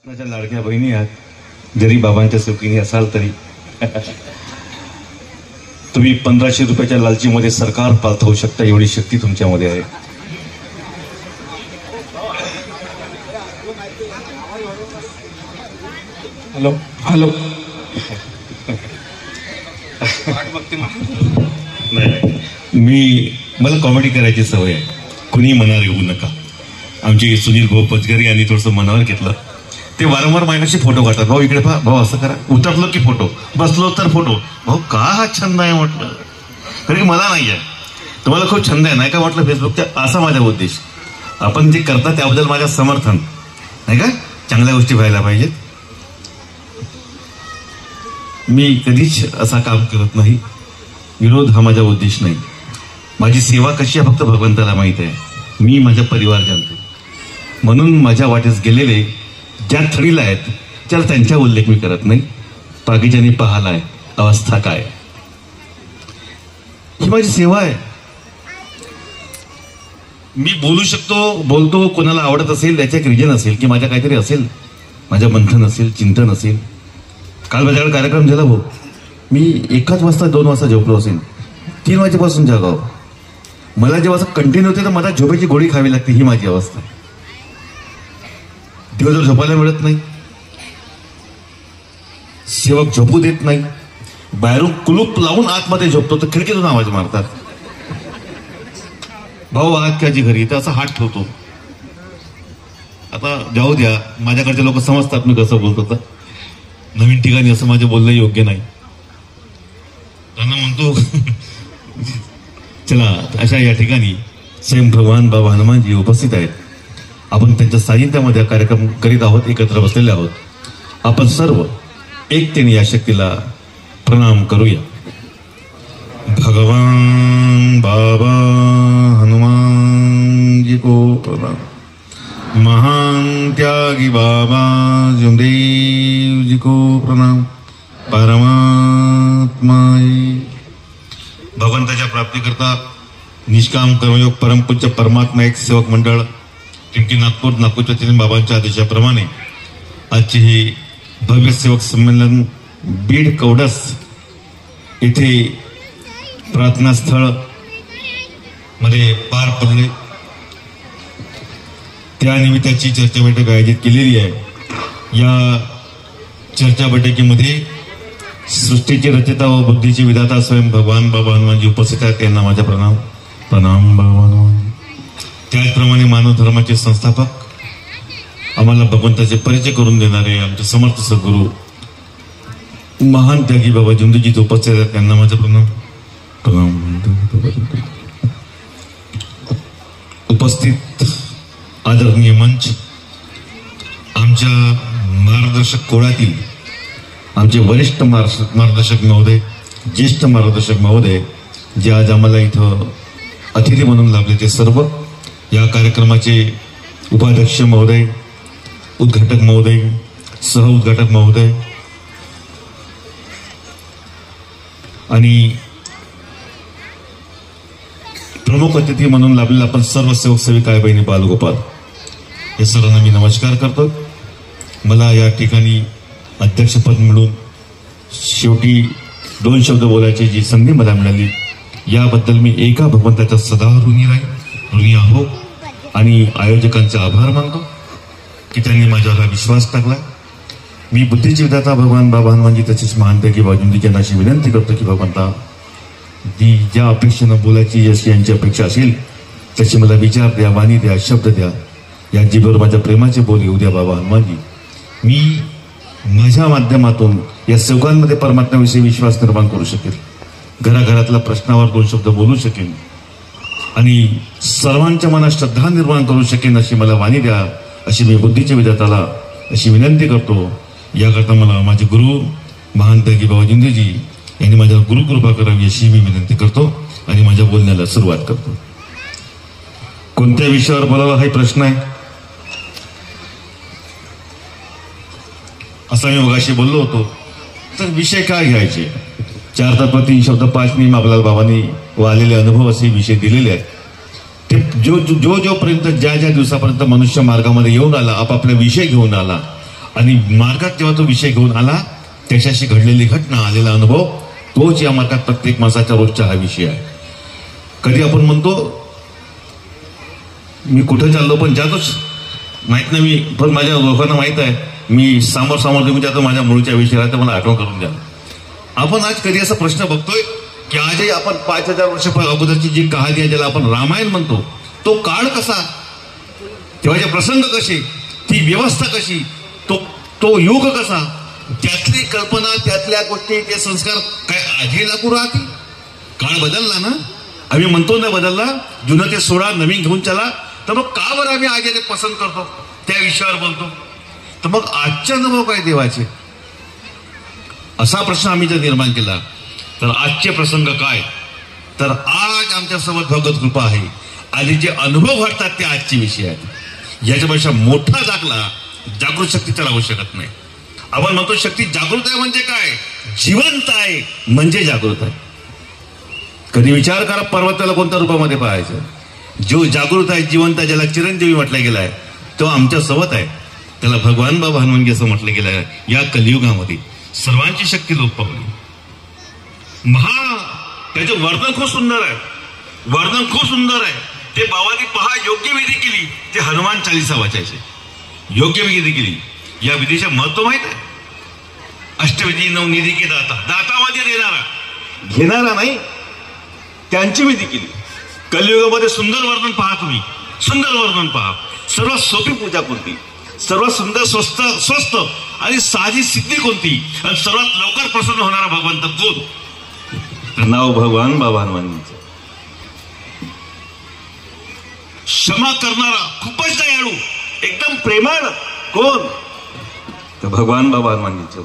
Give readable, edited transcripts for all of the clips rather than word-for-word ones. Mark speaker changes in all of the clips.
Speaker 1: माझ्या लाडक्या बहिणी आहात, जरी बाबांच्या चौकीने असाल तरी तुम्ही 1500 रुपयाच्या लालचीमध्ये सरकार पालथवू शकता, एवढी शक्ती तुमच्यामध्ये आहे.
Speaker 2: Hello hello.
Speaker 1: नाही, मला कॉमेडी करायची सवय आहे. कुणी मनावर येऊ नका. आमचे सुनील भाऊ पचगरी यांनी थोडंसं मनावर घेतलं. ते वारंवार माझ्याशी फोटो काढतात. भाऊ इकडे पहा, भाऊ असं करा, उतरलो की फोटो, बसलो तर फोटो. भाऊ का हा छंद आहे म्हटलं, कारण की मला नाही आहे, तुम्हाला खूप छंद आहे नाही का म्हटलं फेसबुकच्या. असा माझा उद्देश. आपण जे करता त्याबद्दल माझं समर्थन नाही का, चांगल्या गोष्टी व्हायला पाहिजेत. मी कधीच असा काम करत नाही. विरोध हा माझा उद्देश नाही. माझी सेवा कशी आहे फक्त भगवंताला माहीत आहे. मी माझा परिवार जाणतो, म्हणून माझ्या वाटेस गेलेले ज्या थडीला आहेत त्याला त्यांचा उल्लेख मी करत नाही. बाकीच्यांनी पाहिलाय अवस्था काय, ही माझी सेवा आहे. मी बोलू शकतो, बोलतो. कोणाला आवडत असेल त्याचे एक रिजन असेल की माझ्या काहीतरी असेल, माझ्या मंथन असेल, चिंतन असेल. काल माझ्याकडे कार्यक्रम झाला भाऊ, मी 1 वाजता 2 वाजता झोपलो असेल, 3 वाजेपासून जागाव. मला जेव्हा असं कंटिन्यू होते तर मला झोपेची गोळी खावी लागते. ही माझी अवस्था. दिवसभर झोपायला मिळत नाही, सेवक झोपू देत नाही. बाहेरून कुलूप लावून आतमध्ये झोपतो तर खिडकीतून आवाज मारतात, भाऊ आहात काजी घरी, तर असा हात ठेवतो. आता जाऊ द्या, माझ्याकडचे लोक समजतात मी कसं बोलतो. तर नवीन ठिकाणी असं माझं बोलणं योग्य नाही. त्यांना म्हणतो चला, अशा या ठिकाणी स्वयं भगवान बाबा हनुमानजी उपस्थित आहेत. आपण त्यांच्या सानिध्यामध्ये कार्यक्रम करीत आहोत, एकत्र बसलेले आहोत. आपण सर्व एकतेने या शक्तीला प्रणाम करूया. भगवान बाबा हनुमानजी को प्रणाम. महान त्यागी बाबा जमदेव जी को प्रणाम. परमात्मा भगवंताच्या प्राप्तीकरता निष्काम कर्मयोग परमपूज्य परमात्मा एक सेवक मंडळ टिमकी नागपूरच्या 3 बाबांच्या आदेशाप्रमाणे आजचे हे भव्य सेवक संमेलन बीड कवडस येथे प्रार्थना स्थळ मध्ये पार पडले. त्यानिमित्ताची चर्चा बैठक आयोजित केलेली आहे. या चर्चा बैठकीमध्ये सृष्टीचे रचयिता व बुद्धीचे विधाता स्वयं भगवान बाबा हनुमानजी उपस्थित आहेत. त्यांना माझा प्रणाम. प्रणाम बाबा हनुमानजी. त्याचप्रमाणे मानव धर्माचे संस्थापक, आम्हाला भगवंताचे परिचय करून देणारे आमचे समर्थ सद्गुरू महान त्यागी बाबा जुंदूजी उपस्थित आहेत. त्यांना माझा प्रणाम. प्रणाम. उपस्थित आदरणीय मंच, आमच्या मार्गदर्शक कोळातील आमचे वरिष्ठ मार्गदर्शक महोदय, ज्येष्ठ मार्गदर्शक महोदय, जे आज आम्हाला इथं अतिथी म्हणून लाभले, ते सर्व, या कार्यक्रमाचे उपाध्यक्ष महोदय, उद्घाटक महोदय, सह उद्घाटक महोदय आणि प्रमुख अतिथी म्हणून लाभलेला आपण सर्व सेवक सेविका बहिणी बालगोपाल, या सर्वांना मी नमस्कार करतो. मला या ठिकाणी अध्यक्षपद मिळून शेवटी 2 शब्द बोलायची जी संधी मला मिळाली, याबद्दल मी एका भगवंताचा सदा ऋणी आहो आणि आयोजकांचे आभार मानतो की त्यांनी माझ्यावर विश्वास टाकला. मी बुद्धीचे विधाता भगवान बाबा हनुमानजी तसेच महान त्यागी बाबा यांना अशी विनंती करतो की भगवंता, जी ज्या अपेक्षेनं बोलायची अशी यांची अपेक्षा असेल तशी मला विचार द्या, वाणी द्या, शब्द द्या. या जीभवर माझ्या प्रेमाचे बोल येऊ द्या बाबा हनुमानजी. मी माझ्या माध्यमातून या सेवकांमध्ये परमात्म्याविषयी विश्वास निर्माण करू शकेल, घराघरातल्या प्रश्नावर 2 शब्द बोलू शकेन आणि सर्वांच्या मनात श्रद्धा निर्माण करू शकेन, अशी मला वाणी द्या, अशी मी बुद्धीच्या विधाताला अशी विनंती करतो. याकरता मला माझे गुरु महान त्यागी बाबा जुंदेजी यांनी माझ्यावर गुरुकृपा करावी अशी मी विनंती करतो आणि माझ्या बोलण्याला सुरुवात करतो. कोणत्या विषयावर बोलावा हा प्रश्न आहे. असं मी मगाशी बोललो होतो, तर विषय काय घ्यायचे. 4 तत्व 3 शब्द 5 नियम आपल्याला बाबांनी आलेले अनुभव असे विषय दिलेले आहेत. ते जोपर्यंत ज्या दिवसापर्यंत मनुष्य मार्गामध्ये येऊन आला, आपापले विषय घेऊन आला, आणि मार्गात जेव्हा तो विषय घेऊन आला, त्याच्याशी घडलेली घटना, आलेला अनुभव, तोच या मार्गात प्रत्येक माणसाच्या रोजचा हा विषय आहे. कधी आपण म्हणतो मी कुठं चाललो पण जातोच, माहित नाही मी, पण माझ्या लोकांना माहित आहे मी समोर तुम्ही जातो माझ्या मूळच्या विषयाला, तर मला आठवण करून द्या. आपण आज कधी असा प्रश्न बघतोय की आजही आपण 5000 वर्ष अगोदरची जी कहाणी आहे ज्याला आपण रामायण म्हणतो, तो काळ कसा, तेव्हाचे प्रसंग कसे, ती व्यवस्था कशी, तो युग कसा, त्यातली कल्पना, त्यातल्या गोष्टी, ते संस्कार काय आजही लागू राहतील? काळ बदलला ना, आम्ही म्हणतो ना बदलला, जुनं ते सोडा नवीन घेऊन चला. तर मग का बरं आम्ही आज ते पसंत करतो, त्या विषयावर बोलतो? तर मग आजचे अनुभव काय देवाचे, असा प्रश्न आम्ही जर निर्माण केला तर आजचे प्रसंग काय? तर आज आमच्यासोबत भगवत कृपा आहे आणि जे अनुभव घडतात ते आजचे विषय आहेत. याच्यापेक्षा मोठा जागृत शक्तीचा राहू शकत नाही. आपण म्हणतो शक्ती जागृत आहे म्हणजे काय, जिवंत आहे म्हणजे जागृत आहे. कधी विचार करा पर्वताला कोणत्या रूपामध्ये पाहायचं? जो जागृत आहे, जिवंत आहे, ज्याला चिरंजीवी म्हटलं गेलं आहे, तो आमच्या सोबत आहे. त्याला भगवान बाबा हनुमानजी असं म्हटलं गेलं आहे. या कलियुगामध्ये सर्वांची शक्ती लोप पावली. त्याचं वर्णन खूप सुंदर आहे, वर्णन खूप सुंदर आहे. ते बाबांनी पहा योग्य विधी केली, ते हनुमान चालीसा वाचायचे, योग्य विधी केली. या विधीचे महत्व माहित आहे? अष्टविधी नवनिधी के दाता म्हणजे घेणारा नाही, त्यांची विधी केली. कलियुगामध्ये सुंदर वर्णन पहा, तुम्ही सुंदर वर्णन पहा. सर्वात सोपी पूजा कोणती, सर्वात सुंदर स्वस्त आणि साधी सिद्धी कोणती, आणि सर्वात लवकर प्रसन्न होणारा भगवंत कोण? नाव भगवान बाबा हनुमानजींचं. क्षमा करणारा, खूपच दयाळू, एकदम प्रेमळ कोण? तर भगवान बाबा हनुमानजींचं.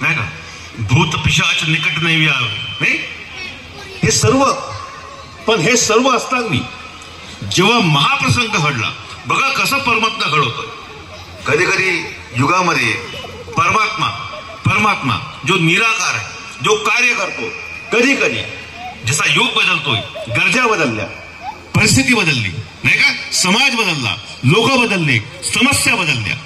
Speaker 1: नाही का, भूत पिशाच निकट नाही नाही, हे सर्व. पण हे सर्व असताना जेव्हा महाप्रसंग घडला, बघा कसं परमात्मा घडवतोय. कधी कधी युगामध्ये परमात्मा जो निराकार आहे, जो कार्य करतो, कधी कधी जसा युग बदलतोय, गरजा बदलल्या, परिस्थिती बदलली नाही का, समाज बदलला, लोक बदलले, समस्या बदलल्या,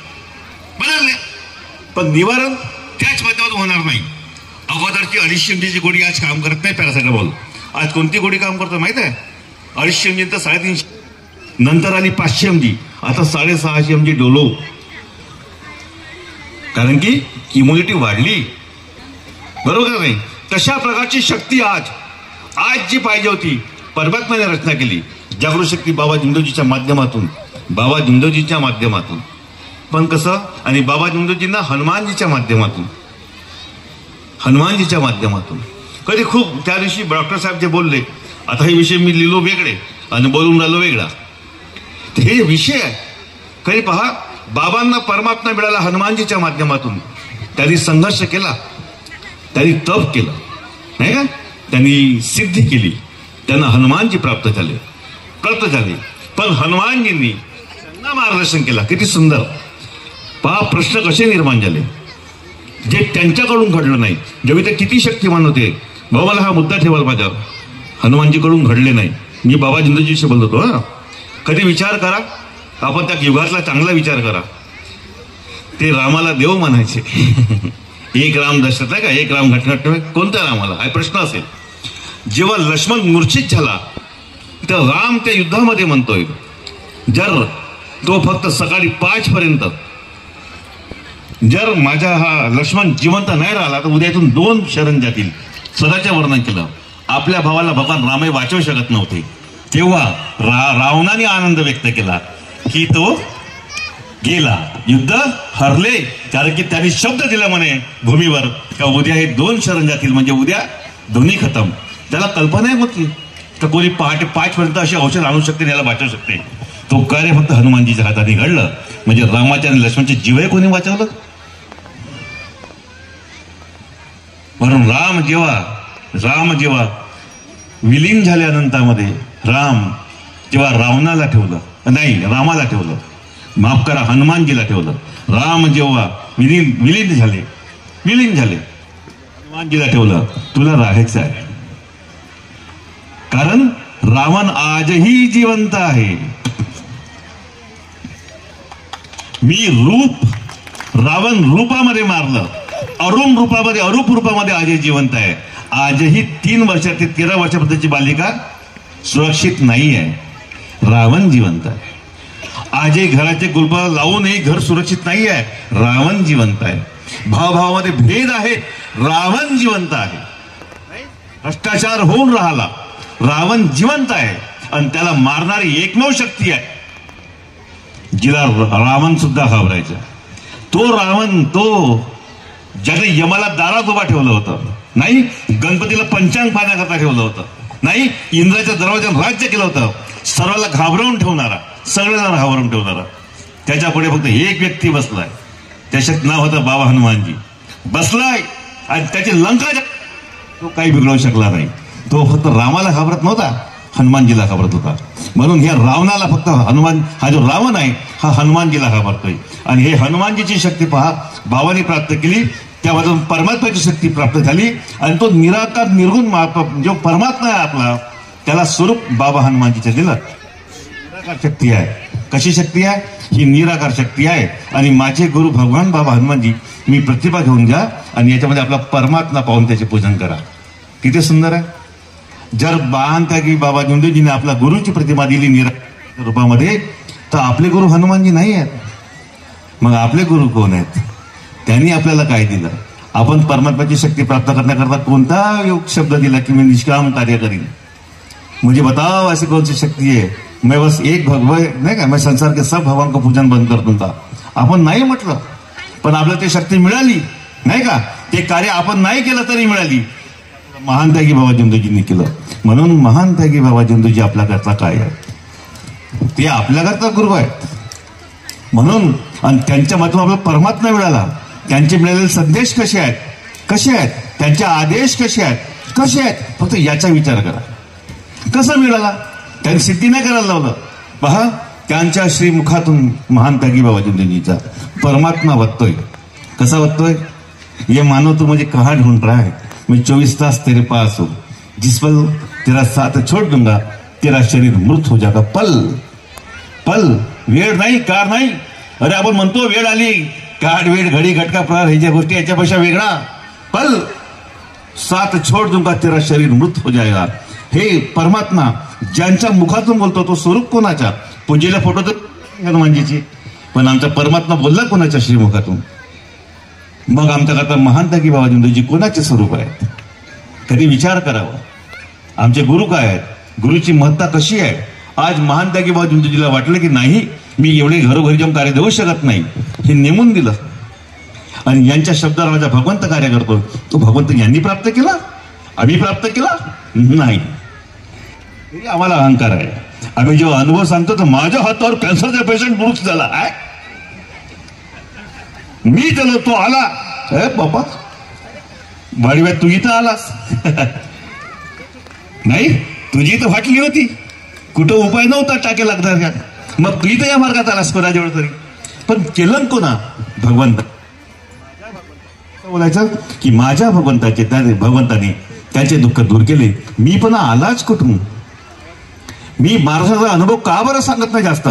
Speaker 1: पण निवारण त्याच माध्यमातून होणार नाही. अगोदरची 250 MGची गोळी आज काम करत नाही, पॅरासिटामॉल. आज कोणती गोळी काम करतो माहित आहे? 250 MG तर 350, नंतर आली 500 MG, आता 650 MG डोलो. कारण की इम्युनिटी वाढली, बरोबर नाही? तशा प्रकारची शक्ती आज जी पाहिजे होती परमात्म्याने रचना केली. जागृत शक्ती बाबा जिंदोजीच्या माध्यमातून. पण कसं? आणि बाबा जिंदोजींना हनुमानजीच्या माध्यमातून. कधी खूप त्या दिवशी डॉक्टर साहेब जे बोलले, आता हे विषय मी लिहिलो वेगळे आणि बोलून राहिलो वेगळा, हे विषय आहे. कधी पहा, बाबांना परमात्मा मिळाला हनुमानजीच्या माध्यमातून. त्यांनी संघर्ष केला, त्यांनी तप केलं नाही का, त्यांनी सिद्धी केली, त्यांना हनुमानजी प्राप्त झाले. पण हनुमानजींनी त्यांना मार्गदर्शन केलं. किती सुंदर पहा, प्रश्न कसे निर्माण झाले जे त्यांच्याकडून घडलं नाही. जेव्हा ते किती शक्तिमान होते, बाबाला हा मुद्दा ठेवायला माझ्यावर, हनुमानजीकडून घडले नाही. मी बाबा जिंदोजीशी बोलत होतो. कधी विचार करा, आपण त्या युगातला चांगला विचार करा. ते रामाला देव म्हणायचे. एक राम दशरथ आहे का, एक राम घटघट, कोणत्या रामाला हा प्रश्न असेल. जेव्हा लक्ष्मण मूर्छित झाला, तर राम त्या युद्धामध्ये म्हणतोय, जर तो फक्त सकाळी 5 पर्यंत जर माझा हा लक्ष्मण जिवंत नाही राहिला तर उद्या इथून 2 शरण जातील. सदाचे वर्णन केलं. आपल्या भावाला भगवान रामही वाचवू शकत नव्हते. तेव्हा रावणाने आनंद व्यक्त केला की तो गेला, युद्ध हरले, कारण की त्यांनी शब्द दिला म्हणे भूमीवर का उद्या हे 2 शरण जातील, म्हणजे उद्या दोन्ही खतम. त्याला कल्पना होती तर कोणी पहाटे 5 पर्यंत अशी औषध आणू शकते, याला वाचवू शकते. तो कार्य फक्त हनुमानजीच्या हाताने घडलं. म्हणजे रामाच्या आणि लक्ष्मणचे जीवही कोणी वाचवलं. म्हणून राम जेव्हा विलीन झाल्यानंतरमध्ये जेव्हा रामाला ठेवलं, माफ करा, हनुमानजीला ठेवलं. राम जेव्हा विलीन झाले, हनुमानजीला ठेवलं, तुला राहायचं आहे. कारण रावण आजही जिवंत आहे. मी रावण रूपामध्ये मारलं, अरूप रूपामध्ये आजही जिवंत आहे. आजही 3 वर्षात ते 13 वर्षापर्यंतची बालिका सुरक्षित नाही आहे. रावण जिवंत आहे. आजही घराचे कुलूप लावूनही घर सुरक्षित नाही आहे. रावण जिवंत आहे. भावाभावामध्ये भेद आहेत. रावण जिवंत आहे. भ्रष्टाचार होऊन राहिला. रावण जिवंत आहे आणि त्याला मारणारी एकमेव शक्ती आहे जिला रावण सुद्धा घाबरायचा. तो रावण, तो ज्याने यमाला दारात उभा ठेवलं होतं, नाही गणपतीला पंचांग पाहण्याकरता ठेवलं होतं, नाही इंद्राच्या दरवाज्यात राज्य केलं होतं, सर्वाला घाबरवून ठेवणारा, सगळ्यांना घाबरवून ठेवणारा, त्याच्या पुढे फक्त एक व्यक्ती बसलाय. त्याच्यात नाव होतं बाबा हनुमानजी. बसलाय आणि त्याची लंका तो काही बिघडवू शकला नाही. तो फक्त रामाला घाबरत नव्हता, हनुमानजीला घाबरत होता. म्हणून ह्या रावणाला फक्त हनुमान, हा जो रावण आहे हा हनुमानजीला घाबरतोय. आणि हे हनुमानजीची शक्ती पहा भावाने प्राप्त केली, त्यामधून परमात्म्याची शक्ती प्राप्त झाली. आणि तो निराकार निर्गुण जो परमात्मा आहे आपला, त्याला स्वरूप बाबा हनुमानजीचं दिलं. निराकार शक्ती आहे. कशी शक्ती आहे? ही निराकार शक्ती आहे. आणि माझे गुरु भगवान बाबा हनुमानजी, मी प्रतिभा घेऊन घ्या आणि याच्यामध्ये आपला परमात्मा पाहून त्याचे पूजन करा. किती सुंदर आहे. जर बाळांत्यागी बाबा झुंडेजीने आपला गुरुची प्रतिमा दिली निराकार रूपामध्ये, तर आपले गुरु हनुमानजी नाही आहेत. मग आपले गुरु कोण आहेत? त्यांनी आपल्याला काय दिलं? आपण परमात्म्याची शक्ती प्राप्त करण्याकरता कोणता योग शब्द दिला की मी निष्काम कार्य करीन? मुझे बताओ ऐसी कौन सी शक्ती है? मैं बस एक भगवान नाही का, मैं संसार के सब भगवान को पूजन बंद कर दूंगा. आपण नाही म्हटलं, पण आपल्याला ते शक्ती मिळाली नाही का. ते कार्य आपण नाही केलं तरी मिळाली. महान त्यागी बाबा झुंडेजींनी केलं. म्हणून महान त्यागी बाबा झुंडेजी आपल्याकरता काय आहे? ते आपल्याकरता गुरु आहेत. म्हणून आणि त्यांच्या माध्यमातून आपल्याला परमात्मा मिळाला. त्यांचे मिळालेले संदेश कसे आहेत? कसे आहेत? त्यांचे आदेश कसे आहेत? कसे आहेत? फक्त याचा विचार करा. कसं मिळाला? त्यांनी सिद्धी नाही करायला लावलं. पहा त्यांच्या श्रीमुखातून महान त्यागी बाबा झुंडेजीचा परमात्मा बघतोय. कसा बघतोय? ये मानो तू मुझे कहाँ ढूंढ रहा है, मैं 24 तास तेरे पास हूं, जिस पल तेरा साथ छोड़ दूंगा तेरा शरीर मृत हो जाएगा. पल वेळ नाही, कार नाही. अरे आपण म्हणतो वेळ आली, काळ वेळ घडी घटका प्रहार ह्याच्या गोष्टी याच्यापेक्षा वेगळा. पल साथ छोड़ दूंगा तेरा शरीर मृत हो जाएगा. हे परमात्मा ज्यांच्या मुखातून बोलतो तो स्वरूप कोणाचा? पूजेला फोटो तर हनुमानजीची, पण आमचा परमात्मा बोलला कोणाच्या श्रीमुखातून? मग आमच्याकरता महान त्यागी बाबा झुंडेजी कोणाचे स्वरूप आहेत? कधी विचार करावा. आमचे गुरु काय आहेत? गुरुची महत्ता कशी आहे? आज महान त्यागी बाबा झुंडेजीला वाटलं की नाही मी एवढे घरोघरी जाऊन कार्य देऊ शकत नाही, हे नेमून दिलं आणि यांच्या शब्दाला माझा भगवंत कार्य करतो. तो भगवंत यांनी प्राप्त केला, आम्ही प्राप्त केला नाही. आम्हाला अहंकार आहे. आम्ही जेव्हा अनुभव सांगतो तर माझ्या हातावर कॅन्सरचा पेशंट मृत झाला आहे, मी त्याला तो आला. बाबा वाडीवाय तू इथं आलास नाही, तुझी इथं फाटली होती, कुठं उपाय नव्हता टाके लागणार. मग तू इथं या मार्गात आलास कोणाजवळ तरी, पण केलं कोणा? भगवंत. बोलायचं की माझ्या भगवंताचे, त्या भगवंताने त्यांचे दुःख दूर केले. मी पण आलाच कुठून? मी महाराष्ट्राचा अनुभव का बरं सांगत नाही जास्त?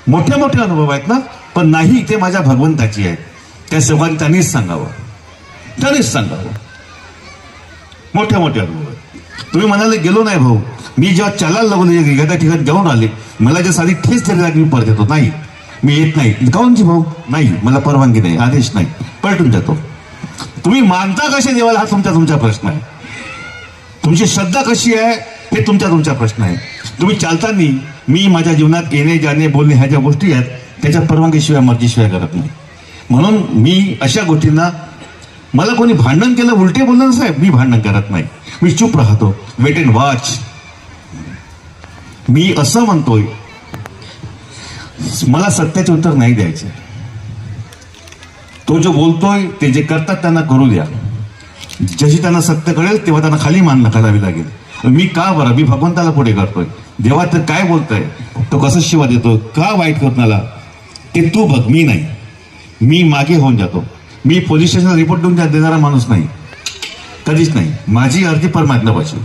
Speaker 1: मोठे मोठे अनुभव आहेत ना, पण नाही ते माझ्या भगवंताची आहेत. त्या सर्वांनी त्यांनीच सांगावं. मोठे मोठे अनुभव आहेत. तुम्ही म्हणाले गेलो नाही भाऊ, मी जेव्हा चालायला लागलो एखाद्या ठिकाणी जाऊन आले, मला जे साधी ठेच तरी लागली मी परत येतो. नाही मी येत नाही. काऊनची भाऊ? नाही मला परवानगी नाही, आदेश नाही, पलटून जातो. तुम्ही मानता कसे देवाला हा तुमचा प्रश्न आहे. तुमची श्रद्धा कशी आहे हे तुमचा प्रश्न आहे. तुम्ही चालताना मी माझ्या जीवनात येणे जाणे बोलणे ह्या ज्या गोष्टी आहेत त्याच्या परवानगीशिवाय मर्जीशिवाय करत नाही. म्हणून मी अशा गोष्टींना, मला कोणी भांडण केलं उलटे बोललं साहेब, मी भांडण करत नाही, मी चूप राहतो. Weight and watch. मी असं म्हणतोय, मला सत्याचे उत्तर नाही द्यायचे. तो जो बोलतोय ते जे करतात त्यांना करू द्या. जशी त्यांना सत्य कळेल तेव्हा त्यांना खाली मान घालावी लागेल. मी का बरं? मी भगवंताला पुढे करतोय. देवा तर काय बोलतोय, तो कसं शिवा देतो, का वाईट करत मला, ते तू बघ, मी नाही. मी मागे होऊन जातो. मी पोलीस स्टेशनला रिपोर्ट देणारा माणूस नाही, कधीच नाही. माझी अर्जी परमात्म्यापाशी.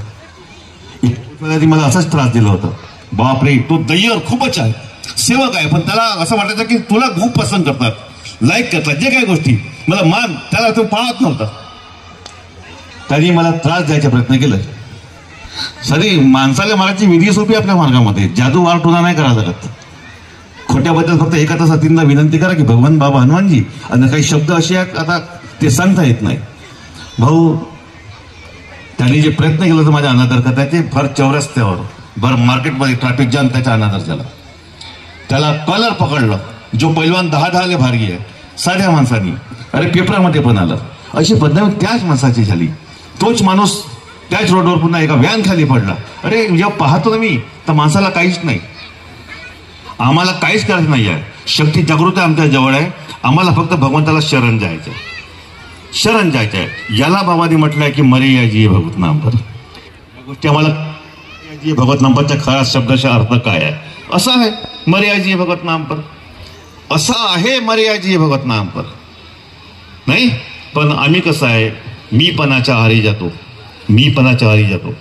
Speaker 1: मला असाच त्रास दिला होता. बापरे तो दैयर खूपच आहे. सेवक आहे, पण त्याला असं वाटायचं की तुला खूप पसंत करतात, लाईक करतात, जे काही गोष्टी मला मान, त्याला तो पाळत नव्हता. त्यांनी मला त्रास द्यायचा प्रयत्न केला. सरी माणसाला मारायची विधी सोपी आपल्या मार्गामध्ये, जादू वार टुना नाही करायला लागत. खोट्याबद्दल फक्त एका साथींना विनंती करा की भगवान बाबा हनुमानजी, आणि काही शब्द असे आहेत आता ते सांगता येत नाही. भाऊ त्यांनी जे प्रयत्न केला तर माझ्या अनादर करता, ते फार चौरस्त्यावर भर मार्केटमध्ये ट्रॅफिक जाम त्याचा अनादर झाला. त्याला कॉलर पकडलं, जो पैलवान 10-10 भारी आहे साध्या माणसानी, अरे पेपरामध्ये पण आलं. अशी बदनामी त्याच माणसाची झाली. तोच माणूस त्याच रोडवर पुन्हा एका व्हॅन खाली पडला. अरे जेव्हा पाहतो ना मी तर माणसाला काहीच नाही, आम्हाला काहीच करायचं नाही आहे. शक्ती जागृत आमच्या जवळ आहे, आम्हाला फक्त भगवंताला शरण जायचं आहे, शरण जायचं आहे. याला बाबांनी म्हटलंय की मरे जी भगवत नाम पर. या गोष्टी आम्हाला जी भगवत नाम परचा खरा शब्दाचा अर्थ काय आहे, असा आहे मरे जी भगवत नाम पर, असा आहे मरे जी भगवत नाम पर. नाही पण आम्ही कसं आहे, मीपणाच्या आहारी जातो, मीपणाच्या आहारी जातो.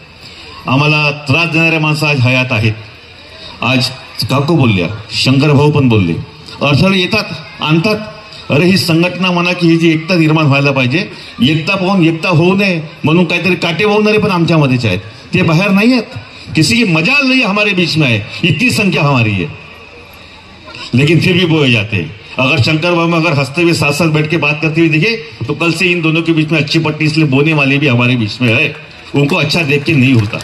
Speaker 1: आम्हाला त्रास देणाऱ्या माणसं आज हयात आहेत. आज काकू बोलल्या, शंकर भाऊ पण बोलले, अडथळे येतात, आणतात. अरे ही संघटना म्हणा की ही जी एकता निर्माण व्हायला पाहिजे, एकता पाहून एकता होऊ नये म्हणून काहीतरी काटे वाहणारे पण आमच्यामध्येच आहेत, ते बाहेर नाही आहेत. किसी की मजाल नहीं हमारे बीच में है, इतनी संख्या हमारी है, लेकिन फिर भी बोए जाते हैं. अगर शंकर बाबा अगर हंसते हुए साथ साथ बैठ के बात करते हुए दिखे तो कल से इन दोनों के बीच में अच्छी पट्टी इसलिए बोने वाले भी हमारे बीच में है, उनको अच्छा देख के नहीं होता.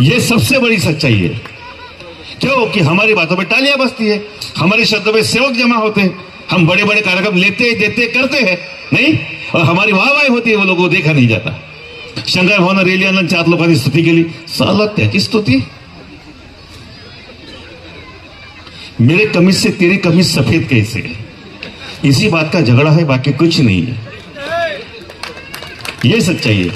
Speaker 1: ये सबसे बड़ी सच्चाई है. क्यों कि हमारी बातों पे तालियां बजती है, हमारे शब्दों पे सेवक जमा होते हैं, हम बड़े बड़े कार्यक्रम लेते देते करते हैं नहीं, और हमारी वाहवाही होती है, वो लोगों को देखा नहीं जाता. शंकर भावना रैली आणून 4 लोकांनी स्तुती केली, साला त्याची स्तुती. मेरे कमीज से तेरी कमीज सफेद कैसे, इसी बात का झगड़ा है, बाकी कुछ नहीं है. ये सच्चाई है.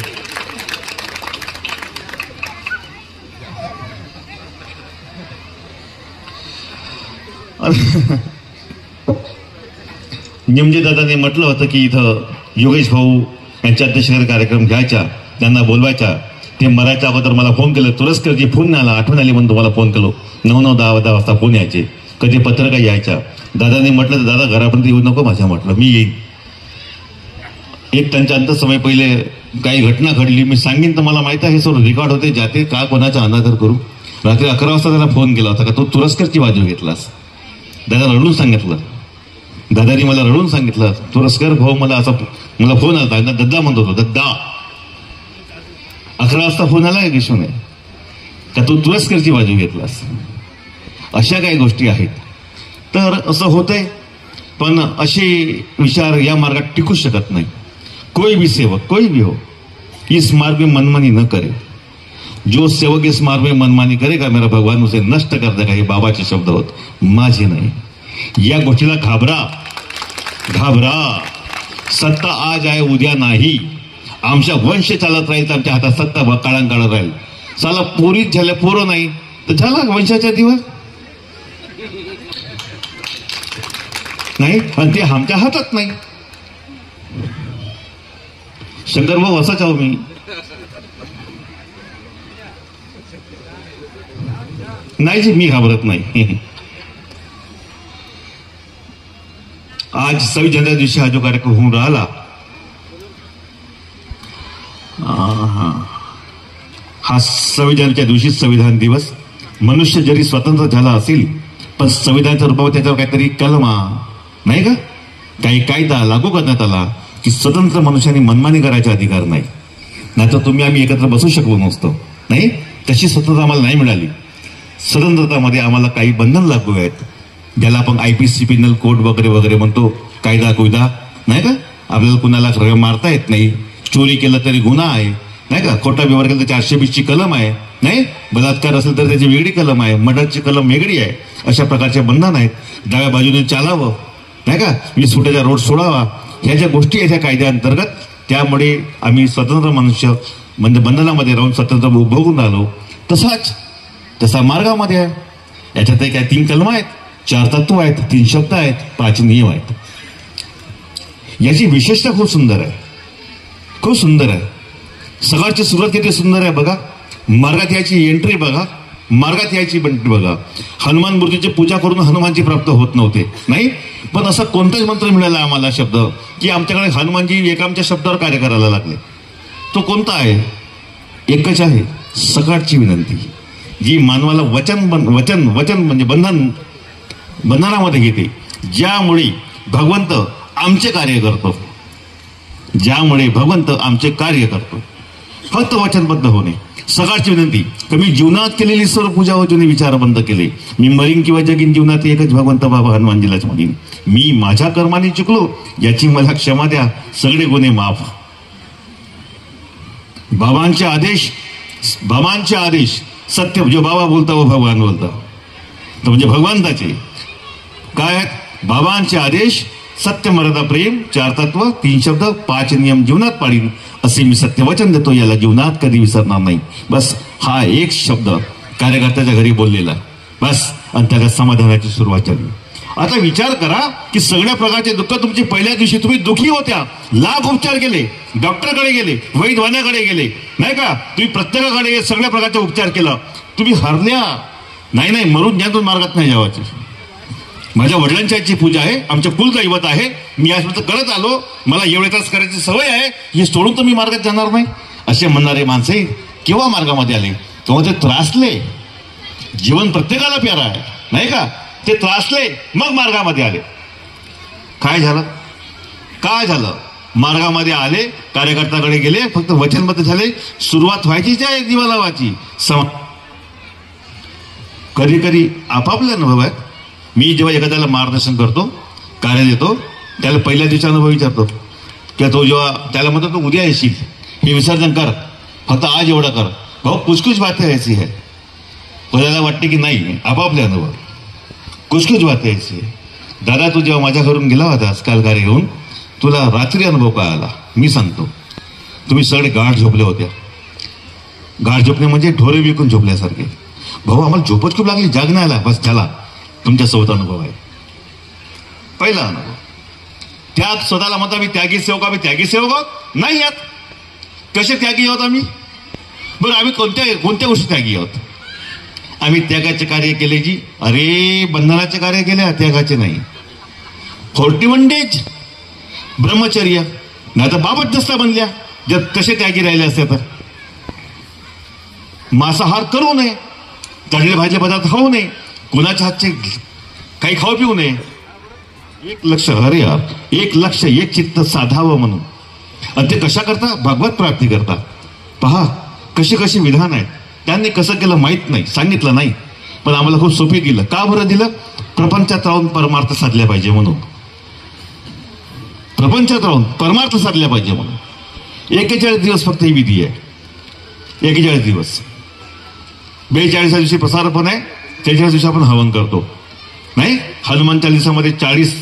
Speaker 1: निमजे दादाने म्हटलं होतं की इथं योगेश भाऊ यांच्या अध्यक्षतेखाली कार्यक्रम घ्यायचा, त्यांना बोलवायचा. ते मरायच्या अगोदर मला फोन केलं, तुरस्करची फोन नाही आला, आठवण आली म्हणून तुम्हाला फोन केलो. 9-9, 10-10 वाजता फोन यायचे, कधी पत्रकार यायच्या. दादाने म्हटलं तर दादा घरापर्यंत येऊ नको माझ्या, म्हटलं मी येईन. एक त्यांच्या अंतसमय पहिले काही घटना घडली, मी सांगेन तर मला माहिती आहे हे सर्व रेकॉर्ड होते, जाते का कोणाचा अनादर करू. रात्री 11 वाजता त्याला फोन केला होता का तू तुरस्करची बाजू घेतलास. दादा रडून सांगितलं, दादानी मला रडून सांगितलं, तुरस्कर भाऊ मला असा मला फोन आला, दद्दा म्हणत होतो, दद्दा 11 वाजता फोन आला किशोने का तू तुरस्करची बाजू घेतलास. अशा काही गोष्टी आहेत. तर असं होतंय, पण असे विचार या मार्गात टिकू शकत नाही. कोई भी सेवक कोई भी हो इस मार्ग में मनमानी न करे. जो सेवक इस मार्ग में मनमानी करेगा मेरा भगवान उसे नष्ट कर देगा. हे बाबाचे शब्द होत, माझे नाही. या गोष्टीला घाबरा, घाबरा. सत्ता आज आहे उद्या नाही. आमच्या वंश चालत राहील तर आमच्या हातात सत्ता काळां काढत राहील. साला पोरीच झाल्या, पोरं नाही तर झाला वंशाचा दिवस नाही, आणि ते आमच्या हातात नाही. शंकर भाऊ असाच आहो मी. नाही जी मी घाबरत नाही. आज 26 जानेवारी दिवशी हा जो कार्यक्रम होऊन राहिला, हा 26 जानेवारीच्या दिवशी संविधान दिवस. मनुष्य जरी स्वतंत्र झाला असेल पण संविधानाच्या रूपावर त्याच्यावर काहीतरी कलमा नाही का, काही कायदा लागू करण्यात आला की स्वतंत्र मनुष्याने मनमानी करायचा अधिकार नाही. नाहीतर तुम्ही आम्ही एकत्र बसू शकलो नसतो. नाही, तशी स्वतंत्रता आम्हाला नाही मिळाली. स्वतंत्रतामध्ये आम्हाला काही बंधन लागू आहेत, ज्याला आपण IPC पिनल कोड वगैरे वगैरे म्हणतो, कायदा कुयदा नाही का. आपल्याला कुणाला मारता येत नाही, चोरी केलं तरी गुन्हा आहे नाही का, खोटा व्यवहार केला तर 420ची कलम आहे नाही, बलात्कार असेल तर त्याची वेगळी कलम आहे, मर्डरची कलम वेगळी आहे. अशा प्रकारचे बंधन आहेत. डाव्या बाजूने चालावं नाही का, 20 फुटाचा रोड सोडावा, ह्या ज्या गोष्टी आहेत ह्या कायद्याअंतर्गत. त्यामुळे आम्ही स्वतंत्र मनुष्य म्हणजे बंधनामध्ये राहून स्वतंत्र उपभोगून राहिलो. तसा मार्गामध्ये आहे. याच्यात काय 3 कलम आहेत, 4 तत्व आहेत, 3 शब्द आहेत, 5 नियम आहेत. याची विशेषता खूप सुंदर आहे, खूप सुंदर आहे. सकाळची सुरुवात किती सुंदर आहे बघा. मार्गात याची एंट्री बघा, मार्गात यायची बघा. हनुमान मूर्तीची पूजा करून हनुमानजी प्राप्त होत नव्हते, नाही. पण असा कोणताच मंत्र मिळाला आम्हाला शब्द की आमच्याकडे हनुमानजी एका आमच्या शब्दावर कार्य करायला लागले. तो कोणता आहे? एकच आहे, सकाळची विनंती, जी मानवाला वचन म्हणजे बंधनामध्ये घेते, ज्यामुळे भगवंत आमचे कार्य करतो, ज्यामुळे भगवंत आमचे कार्य करतो. फक्त वचनबद्ध होणे, सकाळची विनंती. मी जीवनात केलेली सर्व पूजा वचने विचार बंद केले. मी मरीन किंवा जगीन, जीवनात एकच भगवंत बाबा हनुमानजीलाच म्हणीन. मी माझ्या कर्माने चुकलो, याची मला क्षमा द्या, सगळे गुन्हे माफ. बाबांचे आदेश सत्य, जो बाबा बोलता व भगवान बोलता, तर म्हणजे भगवंताचे काय? बाबांचे आदेश, सत्य, मर्यादा, प्रेम, 4 तत्व, 3 शब्द, 5 नियम जीवनात पाळीन, असे मी सत्यवचन देतो, याला जीवनात कधी विसरणार नाही. बस हा एक शब्द कार्यकर्त्याच्या घरी बोललेला, बस, आणि त्याला समाधानाची सुरुवात झाली. आता विचार करा की सगळ्या प्रकारचे दुःख तुमची पहिल्या दिवशी तुम्ही दुःखी होत्या, लाख उपचार केले, डॉक्टरकडे गेले, वैद्यवानाकडे गेले, नाही का? तुम्ही प्रत्येकाकडे सगळ्या प्रकारचे उपचार केला, तुम्ही हरल्या नाही, मरून ज्ञातून मार्गात नाही जावायचे. माझ्या वडिलांची आजची पूजा आहे, आमच्या कुलदैवत आहे, मी आजपर्यंत करत आलो, मला एवढे तास करायची सवय आहे, हे सोडून तर मी मार्गात जाणार नाही, असे म्हणणारे माणसे केव्हा मार्गामध्ये आले? तेव्हा ते त्रासले. जीवन प्रत्येकाला प्यारा आहे, नाही का? ते त्रासले, मग मार्गामध्ये आले. काय झालं? मार्गामध्ये आले, कार्यकर्त्याकडे गेले, फक्त वचनबद्ध झाले, सुरुवात व्हायचीच आहे दिवा लावायची. कधी आपापले अनुभव आहेत. मी जेव्हा एखाद्याला मार्गदर्शन करतो, कार्य देतो, त्याला पहिल्या दिवशी अनुभव विचारतो की तो जेव्हा त्याला म्हणतो तू उद्या येशील, हे विसर्जन कर, फक्त आज एवढं कर. भाऊ, कुछ बातें ऐसी है, कोणाला वाटते की नाही, आपापले अनुभव, कुछ बातें ऐसी है. दादा, तू जेव्हा माझ्या घरून गेला होतास काल कार्य घेऊन, तुला रात्री अनुभव काय आला? मी सांगतो. तुम्ही सगळे गाढ झोपले होत्या. गाढ झोपणे म्हणजे ढोरे विकून झोपल्यासारखे. भाऊ, आम्हाला झोपच खूप लागली, जाग नाही आला, बस झाला. तुमच्यासोबत अनुभव आहे, पहिला अनुभव. त्यात स्वतःला म्हणता मी त्यागी सेवक नाही यात. कसे त्यागी आहोत आम्ही? बरं, आम्ही कोणत्या गोष्टी त्यागी आहोत? आम्ही त्यागाचे कार्य केले जी, अरे बंधनाचे कार्य केले, त्यागाचे नाही. 41 डेज ब्रह्मचर्य, नाही तर बाबत दस्ता बनल्या, जर तसे त्यागी राहिले असते तर. मांसाहार करू नये, तळलेले भाजले पदार्थ खाऊ नये, कुणाच्या हातचे काही खाऊ पिऊ नये. एक लक्ष, अरे यार, एक लक्ष, एक चित्त साधावं म्हणून. आणि ते कशा करता? भगवत प्राप्ती करता. पहा कशी विधान आहेत. त्यांनी कसं केलं माहीत नाही, सांगितलं नाही, पण आम्हाला खूप सोपी दिलं. का बरं दिलं? प्रपंचात राहून परमार्थ साधल्या पाहिजे म्हणून. प्रपंचात राहून परमार्थ साधल्या पाहिजे म्हणून. 41 दिवस फक्त ही विधी आहे. 41 दिवस. 42 दिवशी प्रसारपण आहे, 43 दिवशी आपण हवन करतो, नाही. हनुमान चालिसामध्ये 40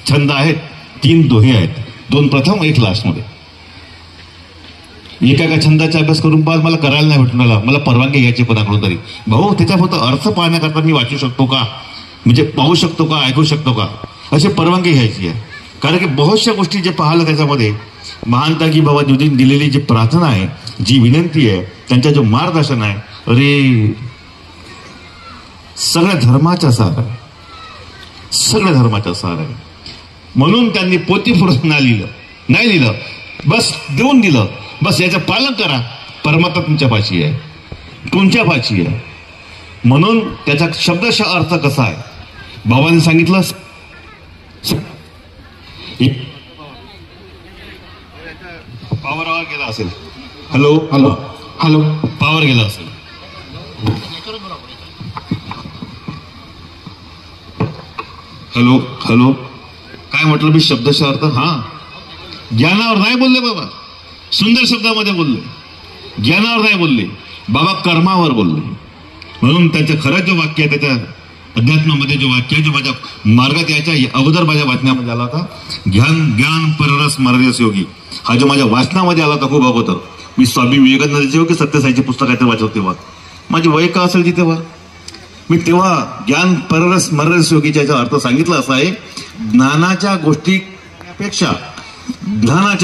Speaker 1: छंद आहेत, 3 दोहे आहेत, 2 प्रथम, 1 लास्टमध्ये. एका छंदाचा अभ्यास करून पाहत मला करायला नाही भेटून राहिला, मला परवानगी घ्यायची कोणाकडून तरी. भाऊ, त्याच्या फक्त अर्थ पाहण्याकरता मी वाचू शकतो का, म्हणजे पाहू शकतो का, ऐकू शकतो का, अशी परवानगी घ्यायची आहे. कारण की बहुतशा गोष्टी जे पाहिलं त्याच्यामध्ये महानता की बाबा जुदीन दिलेली जी प्रार्थना आहे, जी विनंती आहे, त्यांच्या जो मार्गदर्शन आहे, अरे सगळ्या धर्माचा सार आहे, सगळ्या धर्माचा सार आहे. म्हणून त्यांनी पोथीपुराण नाही लिहिलं, बस देऊन दिलं. बस याचं पालन करा, परमात्मा तुमच्या पाशी आहे, तुमच्या पाशी आहे. म्हणून त्याचा शब्दशः अर्थ कसा आहे बाबांनी सांगितलं. पॉवर गेला असेल. हॅलो, पॉवर गेला असेल. हॅलो, काय म्हटलं मी? शब्दशः अर्थ. ज्ञानावर नाही बोलले बाबा, सुंदर शब्दामध्ये बोलले. ज्ञानावर नाही बोलले बाबा, कर्मावर बोलले. म्हणून त्याचं खरं जे वाक्य आहे, त्याच्या अध्यात्मामध्ये जो वाक्य आहे, जो माझ्या मार्गात याच्या अगोदर माझ्या वाचनामध्ये आला होता, ज्ञान पररस मर्यास योगी, हा जो माझ्या वाचनामध्ये आला होता खूप अगोदर. मी स्वामी विवेकानंदांचे योगी सत्यसाईचे पुस्तक आहे ते वाचव, तेव्हा माझी वय का असेल जी, तेव्हा मी ज्ञान पररस मर्यास योगीचा अर्थ सांगितला असा आहे, ज्ञानाच्या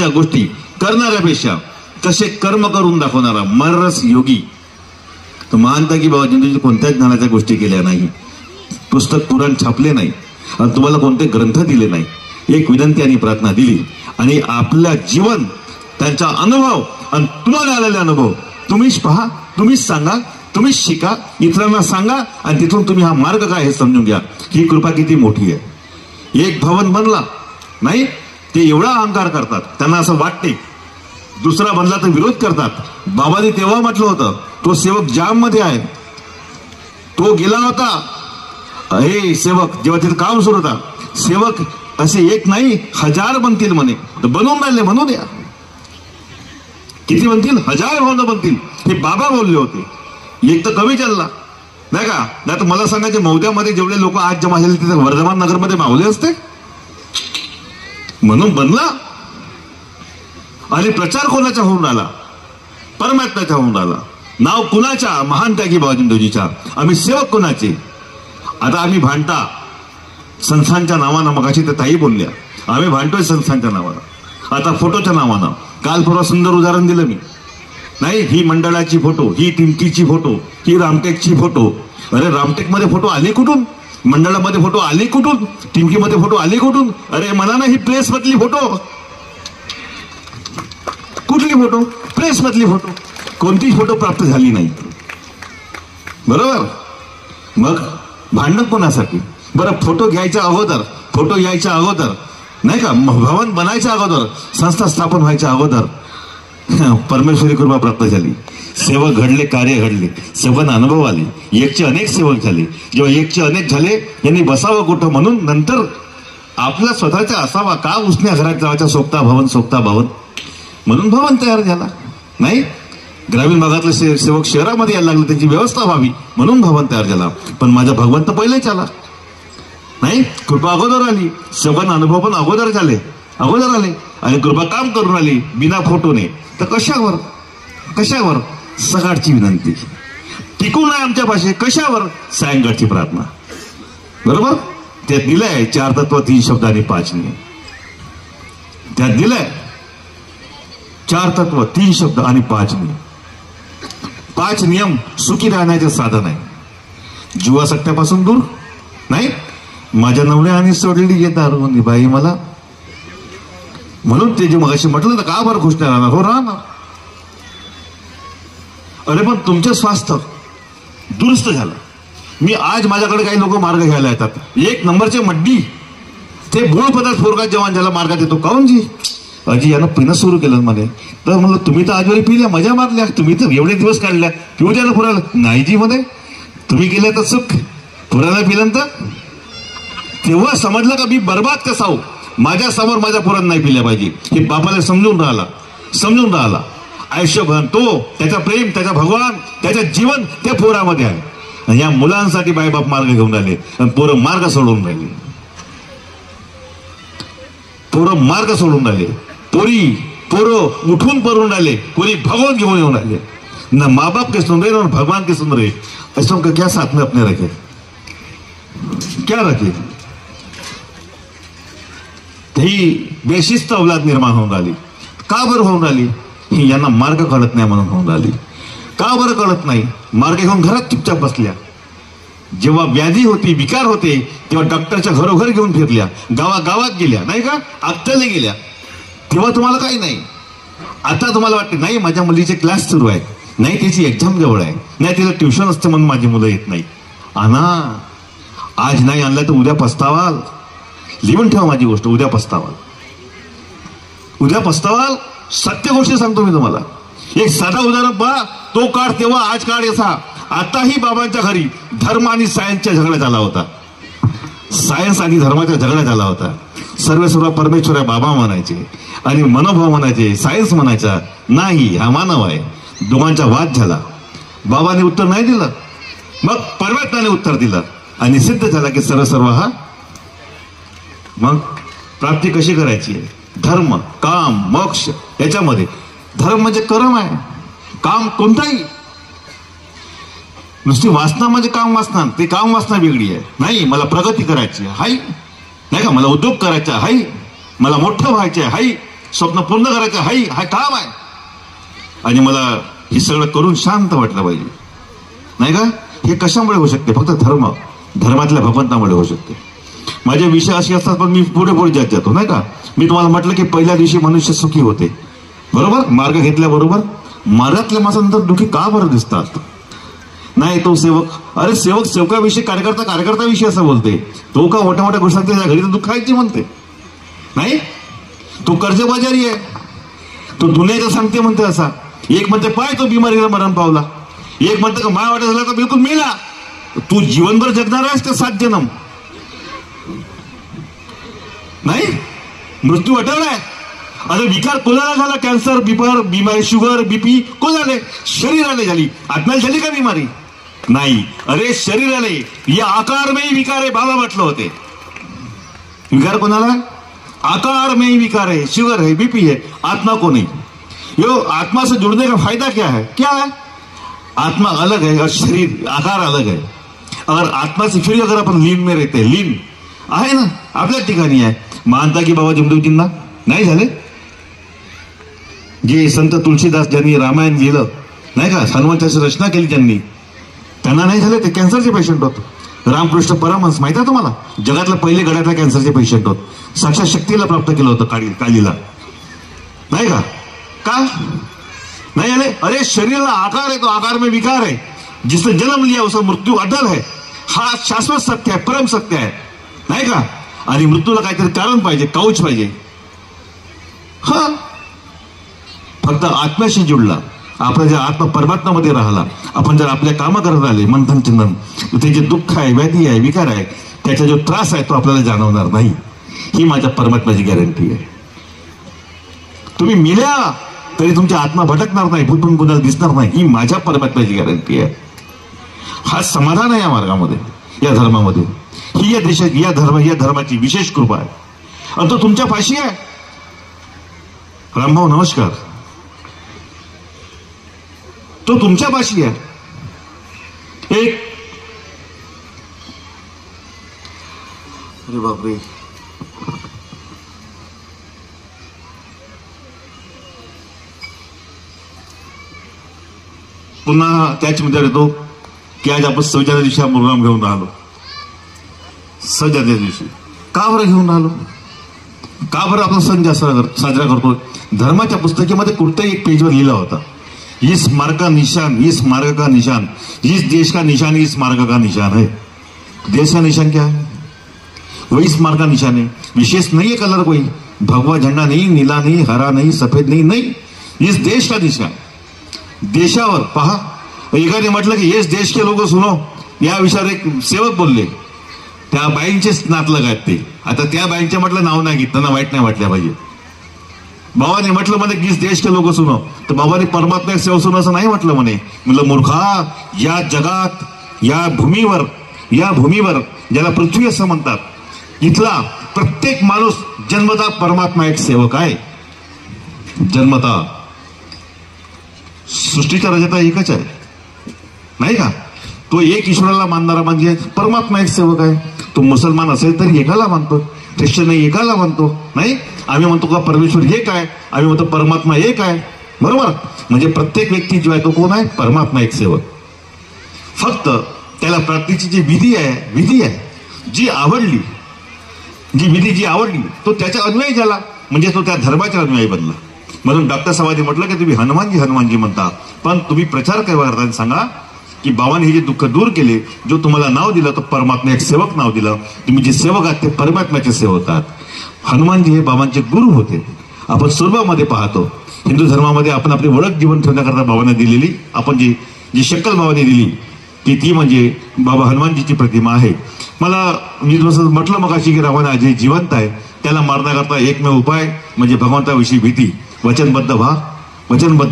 Speaker 1: गोष्टी करणाऱ्यापेक्षा तसे कर्म करून दाखवणारा मर्रस योगी. तर महानता की बाबाजी कोणत्याच ज्ञानाच्या गोष्टी केल्या नाही, पुस्तक पुराण छापले नाही आणि तुम्हाला कोणते ग्रंथ दिले नाही. एक विनंती आणि प्रार्थना दिली आणि आपल्या जीवन, त्यांचा अनुभव आणि तुम्हाला आलेले अनुभव तुम्हीच पहा, तुम्हीच सांगा, तुम्हीच शिका, इतरांना सांगा आणि तिथून तुम्ही हा मार्ग काय हे समजून घ्या. ही कृपा किती मोठी आहे. एक भवन बनला नाही ते एवढा अहंकार करतात, त्यांना असं वाटते. दुसरा बनला तर विरोध करतात. बाबांनी तेव्हा म्हटलं होतं, तो सेवक जाम मध्ये आहे, तो गेला होता. हे सेवक जेव्हा तिथं काम सुरू होता, सेवक असे एक नाही 1000 बनतील म्हणे. तर बनवून राहिले, म्हणू द्या. किती बनतील? 1000 भवन बनतील, हे बाबा बोलले होते. एक तर कमी चालला नाही का? नाही तर मला सांगायचे मौद्यामध्ये जेवढे लोक आज जमा झाले तिथे वर्धमान नगरमध्ये मावले असते. म्हणून बनला. आणि प्रचार कोणाचा होऊन राहिला? परमात्म्याचा होऊन राहिला. नाव कुणाच्या? महान त्यागी बाबाजींजीच्या. आम्ही सेवक कोणाचे? आता आम्ही भांडता संस्थांच्या नावानं. मगाशी तर ताई बोलल्या आम्ही भांडतोय संस्थांच्या नावानं, आता फोटोच्या नावानं. काल परवा सुंदर उदाहरण दिलं मी. नाही, ही मंडळाची फोटो, ही टिमकीची फोटो, ही रामटेकची फोटो. अरे रामटेकमध्ये फोटो आले कुठून? मंडळामध्ये फोटो आले कुठून? टिमकीमध्ये फोटो आले कुठून? अरे म्हणा ना, ही प्रेस मधली फोटो. कुठली फोटो? प्रेस मधली फोटो. कोणतीच फोटो प्राप्त झाली नाही. बरोबर? मग भांडण कोणासाठी? बरं, फोटो घ्यायच्या अगोदर, फोटो यायच्या अगोदर नाही का, भवन बनायच्या अगोदर, संस्था स्थापन व्हायच्या अगोदर परमेश्वरी कृपा प्राप्त झाली. सेवक घडले, कार्य घडले, सेवकांना अनुभव आले. एकचे अनेक सेवक झाले. जेव्हा एकचे अनेक झाले, यांनी बसावं कुठं म्हणून नंतर आपला स्वतःचा असावा. का उसण्या घरात जावायचा? सोपता भवन म्हणून भवन तयार झाला. नाही, ग्रामीण भागातले सेवक शहरामध्ये यायला लागले, त्यांची व्यवस्था व्हावी म्हणून भवन तयार झाला. पण माझा भगवंत पहिलेच आला. नाही, कृपा अगोदर आली. सेवकांना अनुभव पण अगोदर आले आणि कृपा काम करून आली बिना फोटोने. तर कशावर? सकाळची विनंती टिकून आहे आमच्या भाषेत. कशावर? सायंकाळची प्रार्थना. बरोबर? त्यात दिलंय 4 तत्व 3 शब्द आणि 5 नियम. त्यात दिलंय 4 तत्व 3 शब्द आणि 5 नियम. 5 नियम सुखी राहण्याचे साधन आहे. जुवासट्ट्यापासून दूर. नाही, माझ्या नवऱ्याने सोडली दारू बाई मला, म्हणून ते जे मगाशी म्हटलं तर का बरं खुश नाही राहणार? हो, राहणार. अरे पण तुमचं स्वास्थ्य दुरुस्त झालं. मी आज माझ्याकडे काही लोक मार्ग घ्यायला येतात, 1 नंबरचे मड्डी, ते मूळ पदार्थ फोरगात जवान ज्याला मार्गात येतो. काऊन जी? अजी यानं पिणं सुरू केलं म्हणे. तर म्हणलं तुम्ही तर आजवरी पिल्या, मजा मारल्या, तुम्ही तर एवढे दिवस काढल्या, पिऊ द्या ना पुराला. नाही जी म्हणे, तुम्ही केल्या तर सुख, पुराला पिल्यानंतर तेव्हा समजलं का मी बर्बाद कसा हो. माझ्या समोर माझ्या पुराण नाही पिल्या पाहिजे. हे बापाला समजून राहिला. आयुष्यभर तो त्याचा प्रेम, त्याचा भगवान, त्याचं जीवन त्या पोरामध्ये आहे. आणि या मुलांसाठी बाईबाप मार्ग घेऊन राहिले आणि पोरं मार्ग सोडून राहिले. पोरं उठून पडून राहिले. कोणी भगवान घेऊन येऊन राहिले. ना माँ बाप के सुन रहे ना भगवान के सुन रहे. ऐसों का क्या साथ में अपने रखे? क्या रखे? ही बेशिस्त औलाद निर्माण होऊन राहिली. का बरं होऊन राहिली? यांना मार्ग कळत नाही म्हणून होऊन राहिली. का बरं कळत नाही? मार्ग घेऊन घरात चुपचाप बसल्या. जेव्हा व्याधी होती, विकार होते, तेव्हा डॉक्टरच्या घरोघर घेऊन फिरल्या, गावागावात गेल्या, नाही का, अक्कले गेल्या. तेव्हा तुम्हाला काही नाही. आता तुम्हाला वाटते नाही माझ्या मुलीचे क्लास सुरू आहे, नाही तिची एक्झाम जवळ आहे, नाही तिला ट्युशन असतं म्हणून माझी मुलं येत नाही. आणा, आज नाही आणलं तर उद्या पस्तावाल. लिहून ठेवा माझी गोष्ट, उद्या पस्तावाल. सत्य गोष्टी सांगतो मी तुम्हाला. एक साधा उदाहरण पहा. तो काळ तेव्हा, आज काळ असा. आताही बाबांच्या घरी धर्म आणि सायन्सचा झगडा झाला होता. सायन्स आणि धर्माचा झगडा झाला होता. सर्व परमेश्वर बाबा म्हणायचे आणि मनोभाव म्हणायचे, सायन्स म्हणायचा नाही हा मानव आहे. दोघांचा वाद झाला. बाबाने उत्तर नाही दिलं, मग परमात्म्याने उत्तर दिलं आणि सिद्ध झाला की सर्व हा. मग प्राप्ती कशी करायची आहे? धर्म, काम, मोक्ष याच्यामध्ये. धर्म म्हणजे कर्म आहे. काम कोणताही. नुसती वासना म्हणजे काम वासना, ते काम वासना वेगळी आहे. नाही, मला प्रगती करायची आहे, नाही का, मला उद्योग करायचा आहे, मला मोठं व्हायचं आहे, स्वप्न पूर्ण करायचं आहे, हा काम आहे. आणि मला हे सगळं करून शांत वाटलं पाहिजे. नाही का? हे कशामुळे होऊ शकते? फक्त धर्मातल्या भगवंतामुळे होऊ शकते. माझे विषय असे असतात, पण मी पुढे पुढे जात जातो नाही का? मी तुम्हाला म्हटलं की पहिल्या दिवशी मनुष्य सुखी होते, बरोबर? मार्ग घेतल्याबरोबर मार्गातल्या माणसानंतर दुःखी का बरं दिसतात? नाही, तो सेवक, अरे सेवक सेवकाविषयी, कार्यकर्त्याविषयी असं बोलते. तो का मोठ्या मोठ्या गोष्टी सांगते, घरी तर दुःखायची म्हणते. नाही, तो कर्जबाजारी आहे, तो दुनियाचं सांगते म्हणते. असा एक म्हणते पाय तो बिमारीला मरण पावला, एक म्हणते का माय वाटत झाला तर बिलकुल मेला. तू जीवनभर जगणार आहेस का 7 जन्म? नाही, मृत्यू अटवलाय. अरे विकार कोणाला झाला? कॅन्सर, बिमारी, शुगर, बीपी कोण झाले? शरीराला झाली. आत्म्याला झाली का बिमारी? नाही. अरे शरीराले या आकार में विकार है, बाबा म्हटलं होते. विकार कोणाला? आकार में विकार है, शुगर है, बीपी है, आत्मा को नहीं. यो आत्मा से जुड़ने का फायदा क्या है? क्या है? आत्मा अलग है और शरीर आकार अलग है. अगर आत्मा से फिर अगर अपन लीन में रहते, लीन आहे ना, आपल्या ठिकाणी आहे. मानता की बाबा जमदेवजींना नाही झाले? जे संत तुलसीदास ज्यांनी रामायण लिहिलं नाही का, हनुमंताची रचना केली ज्यांनी, त्यांना नाही झाले. ते कॅन्सरचे पेशंट होत. रामकृष्ण परमहंस माहिती आहे तुम्हाला? जगातला पहिले गड्यातल्या कॅन्सरचे पेशंट होत. साक्षात शक्तीला प्राप्त केलं होतं कालीला, नाही का? का नाही आले? अरे शरीराला आकार आहे, तो आकार में विकार है. जिसने जन्म लिया उसका मृत्यू अटल है. हा शाश्वत सत्य आहे, परम सत्य आहे, नाही का? आणि मृत्यूला काहीतरी कारण पाहिजे, काउच पाहिजे. हा फक्त आत्म्याशी जुडला, आपला जर आत्मा परमात्म्यामध्ये राहिला, आपण जर आपल्या कामं करत आले मंथन चिंतन, ते जे दुःख आहे, व्याधी आहे, विकार आहे, त्याचा जो त्रास आहे तो आपल्याला जाणवणार नाही. ही माझ्या परमात्म्याची गॅरंटी आहे. तुम्ही मेल्या तरी तुमची आत्मा भटकणार नाही, भूतून कुणाला दिसणार नाही. ही माझ्या परमात्म्याची गॅरंटी आहे. हा समाधान आहे या मार्गामध्ये, या धर्मामध्ये. ही या धर्माची विशेष कृपा आहे. आणि तो तुमच्या पाशी आहे. रामभाऊ नमस्कार. तो तुमच्या पाशी आहे. एक अरे बापरे, पुन्हा त्याच मुद्द्यावर येतो की आज आपण सजाच्या दिवशी हा प्रोग्राम घेऊन राहिलो. सजाच्या दिवशी का बरं घेऊन राहिलो? का बरं आपला सण साजरा करतो? धर्माच्या पुस्तकामध्ये कुठल्याही एक पेजवर लिहिला होता, इस मार्ग का निशान, इस मार्ग का निशान, इस देश का निशान, इस मार्ग का निशान है. देश का निशान क्या है? वही इस मार्ग का निशान है. विशेष नहीं है कलर कोई, भगवा झंडा नहीं, नीला नहीं, हरा नहीं, सफेद नहीं. इस देश का निशान. देशावर पहा, एकाने म्हटलं की येस देश के लोक सुनो, या विषयावर एक सेवक बोलले. त्या बाईंचेच नातलग आहेत ते. आता त्या बाईंच्या म्हटलं नाव नाही घेत, त्यांना वाईट नाही वाटल्या पाहिजे. बाबाने म्हटलं म्हणे की देश के लोक सुनो, तर बाबाने परमात्मा सेवा सुनो असं नाही म्हटलं म्हणे. म्हटलं मूर्खा, या जगात, या भूमीवर ज्याला पृथ्वी असं म्हणतात, इथला प्रत्येक माणूस जन्मता परमात्मा एक सेवक आहे. जन्मता सृष्टीचा रचता एकच आहे, नाही का? तो एक ईश्वराला मानणारा म्हणजे परमात्मा एक सेवक आहे. तो मुसलमान असेल तरी एकाला मानतो, ख्रिश्चन एकाला मानतो. नाही, आम्ही म्हणतो का परमेश्वर एक आहे, आम्ही म्हणतो परमात्मा एक आहे, बरोबर? म्हणजे प्रत्येक व्यक्ती जो आहे तो कोण आहे? परमात्मा एक सेवक. फक्त त्याला प्रार्थनेची जी विधी आहे जी आवडली, जी आवडली तो त्याच्या अन्वयी झाला, म्हणजे तो त्या धर्माच्या अन्वयी बनला. म्हणून डॉक्टर साहेबांनी म्हटलं की तुम्ही हनुमानजी म्हणता, पण तुम्ही प्रचार करताना सांगा की बाबांनी हे जे दुःख दूर केले, जो तुम्हाला नाव दिलं तो परमात्मा एक सेवक नाव दिलं. तुम्ही जे सेवक आहात ते परमात्म्याचे सेवक आहात. हनुमानजी हे बाबांचे गुरु होते. आपण सुरुवामध्ये पाहतो हिंदू धर्मामध्ये आपण आपली ओळख जीवन ठेवण्याकरता बाबांना दिलेली, आपण जी शक्कल बाबांनी दिली की ती म्हणजे बाबा हनुमानजीची प्रतिमा आहे. मी म्हटलं मगाशी की रावण जे जिवंत आहे त्याला मारण्याकरता एकमेव उपाय म्हणजे भगवंताविषयी भीती. वचनबद्ध